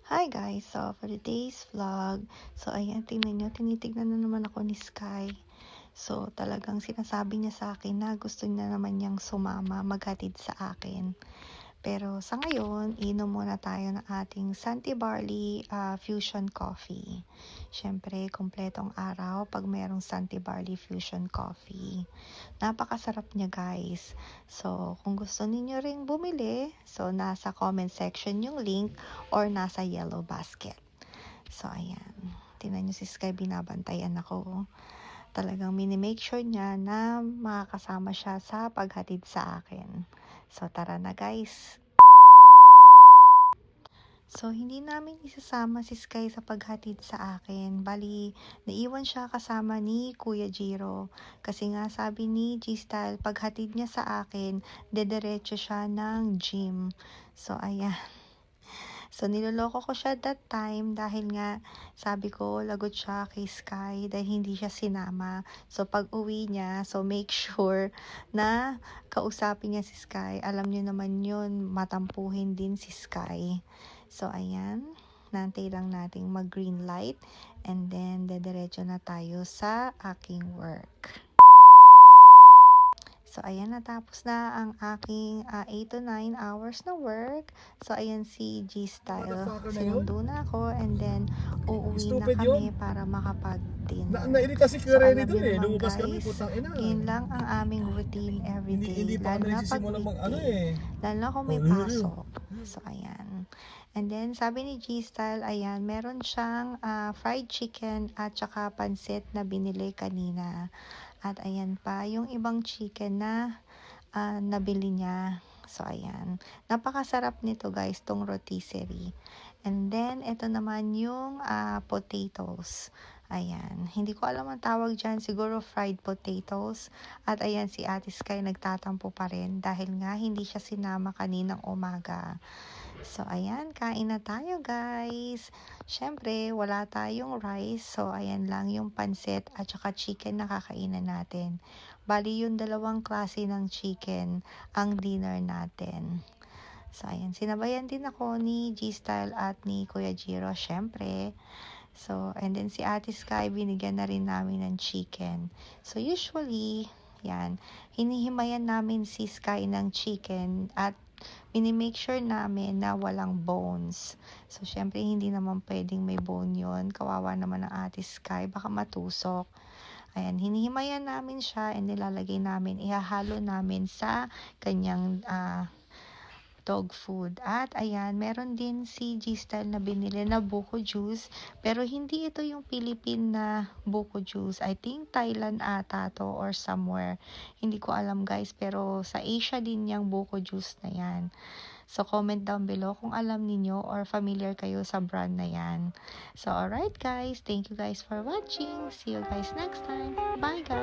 Hi guys! So, for today's vlog, so ayan, tingnan nyo, tinitignan na naman ako ni Sky. So, talagang sinasabi niya sa akin na gusto niya naman niyang sumama, maghatid sa akin. Pero sa ngayon, inom muna tayo ng ating Santi Barley Fusion Coffee. Siyempre, kompletong araw pag mayroong Santi Barley Fusion Coffee. Napakasarap niya guys. So, kung gusto ninyo ring bumili, so nasa comment section yung link or nasa yellow basket. So, ayan. Tingnan nyo si Sky, binabantayan ako. Talagang mini-make sure niya na makakasama siya sa paghatid sa akin. So, tara na guys. So, hindi namin isasama si Sky sa paghatid sa akin. Bali, naiwan siya kasama ni Kuya Jiro. Kasi nga sabi ni G-Style, paghatid niya sa akin, dediretso siya ng gym. So, ayan. So, niloloko ko siya that time dahil nga sabi ko lagot siya kay Sky dahil hindi siya sinama. So, pag uwi niya, so make sure na kausapin niya si Sky. Alam niyo naman yun, matampuhin din si Sky. So, ayan. Nantay lang nating mag-green light and then dediretso na tayo sa aking work. So, ayan, natapos na ang aking 8 to 9 hours na work. So, ayan si G-Style. Sinundo na ako and then uuwi na kami para makapag-dinner. Nairita si So, Kuya alam Rene dun niyo naman lumabas kami, guys, putang ina. yun lang ang aming routine everyday. Hindi pa Lalo kami na pag nagsisimula weekday. Lalo na kung may pasok. So, ayan. And then, sabi ni G-Style, ayan, meron siyang fried chicken at saka pansit na binili kanina. At ayan pa, yung ibang chicken na nabili niya. So, ayan. Napakasarap nito guys, tong rotisserie. And then, ito naman yung potatoes. Ayan. Hindi ko alam ang tawag dyan. Siguro fried potatoes. At ayan, si Ate Sky nagtatampo pa rin dahil nga hindi siya sinama kaninang umaga. So, ayan, kain na tayo guys. Siyempre, wala tayong rice. So, ayan lang yung pansit at saka chicken na kakainin natin. Bali yung dalawang klase ng chicken ang dinner natin. So, ayan, sinabayan din ako ni G-Style at ni Kuya Jiro, siyempre. So, and then si Ate Sky, binigyan na rin namin ng chicken. So, usually, yan, hinihimayan namin si Sky ng chicken at minimake sure namin na walang bones. So, syempre, hindi naman pwedeng may bone yon. Kawawa naman ang Ate Sky, baka matusok. Ayan, hinihimayan namin siya and nilalagay namin, ihahalo namin sa kanyang dog food. At ayan, meron din si G-Style na binili na buko juice. Pero hindi ito yung Philippine na buko juice. I think Thailand ata to or somewhere. Hindi ko alam guys. Pero sa Asia din yung buko juice na yan. So, comment down below kung alam niyo or familiar kayo sa brand na yan. So, alright guys. Thank you guys for watching. See you guys next time. Bye guys!